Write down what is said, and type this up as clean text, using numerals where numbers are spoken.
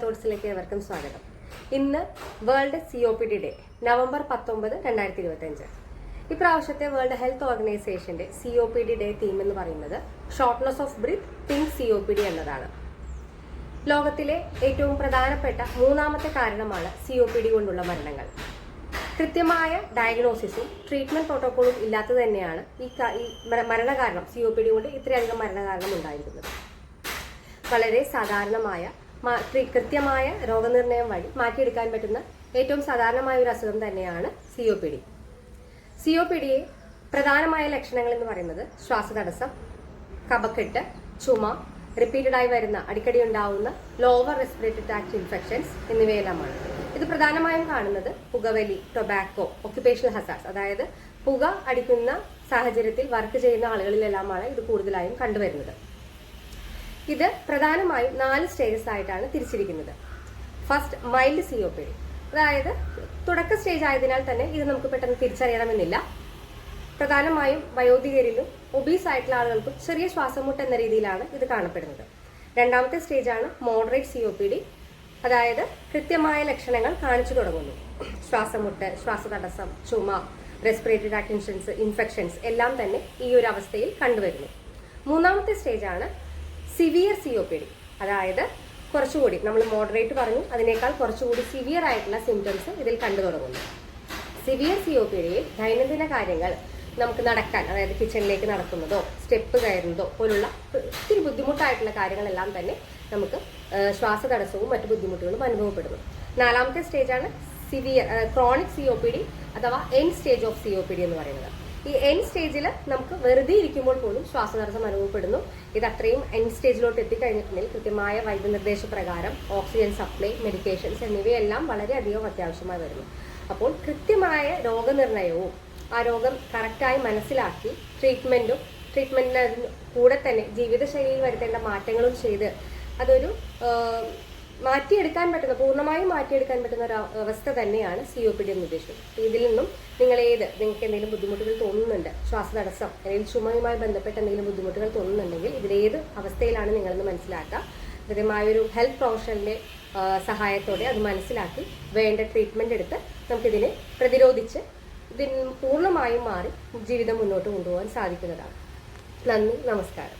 തോട്ട്സിലേക്ക് ഏവർക്കും സ്വാഗതം. ഇന്ന് വേൾഡ് COPD ഡേ, നവംബർ 19, 2025. ഇപ്രാവശ്യത്തെ വേൾഡ് ഹെൽത്ത് ഓർഗനൈസേഷന്റെ COPD ഡേ തീം എന്ന് പറയുന്നത് shortness of breath think COPD എന്നതാണ്. ലോകത്തിലെ ഏറ്റവും പ്രധാനപ്പെട്ട മൂന്നാമത്തെ കാരണമാണ് COPD കൊണ്ടുള്ള മരണങ്ങൾ. കൃത്യമായ ഡയഗ്നോസിസും ട്രീറ്റ്മെന്റ് പ്രോട്ടോക്കോളും ഇല്ലാത്തത് തന്നെയാണ് ഈ മരണകാരണം COPD കൊണ്ട് ഇത്രയധികം മരണകാരണം ഉണ്ടായിരിക്കുന്നത്. വളരെ സാധാരണമായ കൃത്യമായ രോഗനിർണയം വഴി മാറ്റിയെടുക്കാൻ പറ്റുന്ന ഏറ്റവും സാധാരണമായ ഒരു അസുഖം തന്നെയാണ് COPD. COPDയെ പ്രധാനമായ ലക്ഷണങ്ങൾ എന്ന് പറയുന്നത് ശ്വാസതടസ്സം, കഫക്കെട്ട്, ചുമ, റിപ്പീറ്റഡായി വരുന്ന അടിക്കടി ഉണ്ടാവുന്ന ലോവർ റെസ്പിറേറ്ററി ട്രാക്ട് ഇൻഫെക്ഷൻസ് എന്നിവയെല്ലാമാണ്. ഇത് പ്രധാനമായും കാണുന്നത് പുകവലി, ടൊബാക്കോ, ഒക്യുപേഷണൽ ഹസാർഡ്സ്, അതായത് പുക അടിക്കുന്ന സാഹചര്യത്തിൽ വർക്ക് ചെയ്യുന്ന ആളുകളിലെല്ലാമാണ് ഇത് കൂടുതലായും കണ്ടുവരുന്നത്. ഇത് പ്രധാനമായും 4 സ്റ്റേജസ് ആയിട്ടാണ് തിരിച്ചിരിക്കുന്നത്. ഫസ്റ്റ്, മൈൽഡ് COPD, അതായത് തുടക്ക സ്റ്റേജ് ആയതിനാൽ തന്നെ ഇത് നമുക്ക് പെട്ടെന്ന് തിരിച്ചറിയണമെന്നില്ല. പ്രധാനമായും വയോധികരിലും ഒബീസ് ആയിട്ടുള്ള ആളുകൾക്കും ചെറിയ ശ്വാസമുട്ട് എന്ന രീതിയിലാണ് ഇത് കാണപ്പെടുന്നത്. രണ്ടാമത്തെ സ്റ്റേജാണ് മോഡറേറ്റ് COPD, അതായത് കൃത്യമായ ലക്ഷണങ്ങൾ കാണിച്ചു തുടങ്ങുന്നു. ശ്വാസമുട്ട്, ശ്വാസതടസ്സം, ചുമ, റെസ്പിറേറ്ററി ട്രാക്ട് ഇൻഫെക്ഷൻസ് എല്ലാം തന്നെ ഈ ഒരു അവസ്ഥയിൽ കണ്ടുവരുന്നു. മൂന്നാമത്തെ സ്റ്റേജാണ് സിവിയർ COPD, അതായത് കുറച്ചുകൂടി നമ്മൾ മോഡറേറ്റ് പറഞ്ഞു, അതിനേക്കാൾ കുറച്ചുകൂടി സിവിയർ ആയിട്ടുള്ള സിംറ്റംസ് ഇതിൽ കണ്ടു തുടങ്ങുന്നു. സിവിയർ COPDയിൽ ദൈനംദിന കാര്യങ്ങൾ നമുക്ക് നടക്കാൻ, അതായത് കിച്ചണിലേക്ക് നടക്കുന്നതോ സ്റ്റെപ്പ് കയറുന്നതോ പോലുള്ള ഒത്തിരി ബുദ്ധിമുട്ടായിട്ടുള്ള കാര്യങ്ങളെല്ലാം തന്നെ നമുക്ക് ശ്വാസതടസ്സവും മറ്റു ബുദ്ധിമുട്ടുകളും അനുഭവപ്പെടുന്നു. നാലാമത്തെ സ്റ്റേജാണ് ക്രോണിക് COPD അഥവാ എൻഡ് സ്റ്റേജ് ഓഫ് COPD എന്ന് പറയുന്നത്. ഈ എൻഡ് സ്റ്റേജിൽ നമുക്ക് വെറുതെ ഇരിക്കുമ്പോൾ പോലും ശ്വാസതടസ്സം അനുഭവപ്പെടുന്നു. ഇത് അത്രയും എൻഡ് സ്റ്റേജിലോട്ട് എത്തിക്കഴിഞ്ഞിട്ടുണ്ടെങ്കിൽ കൃത്യമായ വൈദ്യനിർദ്ദേശപ്രകാരം ഓക്സിജൻ സപ്ലൈ, മെഡിക്കേഷൻസ് എന്നിവയെല്ലാം വളരെയധികം അത്യാവശ്യമായി വരുന്നു. അപ്പോൾ കൃത്യമായ രോഗനിർണയവും ആ രോഗം കറക്റ്റായി മനസ്സിലാക്കി ട്രീറ്റ്മെന്റിന് കൂടെ തന്നെ ജീവിതശൈലിയിൽ വരുത്തേണ്ട മാറ്റങ്ങളും ചെയ്ത് അതൊരു പൂർണ്ണമായും മാറ്റിയെടുക്കാൻ പറ്റുന്ന ഒരു അവസ്ഥ തന്നെയാണ് COPD എന്ന് ഉദ്ദേശിക്കുന്നത്. ഇതിൽ നിന്നും നിങ്ങൾക്ക് എന്തെങ്കിലും ബുദ്ധിമുട്ടുകൾ തോന്നുന്നുണ്ട്, ശ്വാസതടസ്സം അല്ലെങ്കിൽ ചുമയുമായി ബന്ധപ്പെട്ട എന്തെങ്കിലും ബുദ്ധിമുട്ടുകൾ തോന്നുന്നുണ്ടെങ്കിൽ ഇതിലേത് അവസ്ഥയിലാണ് നിങ്ങളെന്ന് മനസ്സിലാക്കുക. കൃത്യമായൊരു ഹെൽത്ത് പ്രൊഫഷണലിന്റെ സഹായത്തോടെ അത് മനസ്സിലാക്കി വേണ്ട ട്രീറ്റ്മെന്റ് എടുത്ത് നമുക്കിതിനെ പ്രതിരോധിച്ച് ഇതിന് പൂർണ്ണമായും മാറി ജീവിതം മുന്നോട്ട് കൊണ്ടുപോകാൻ സാധിക്കുന്നതാണ്. നന്ദി, നമസ്കാരം.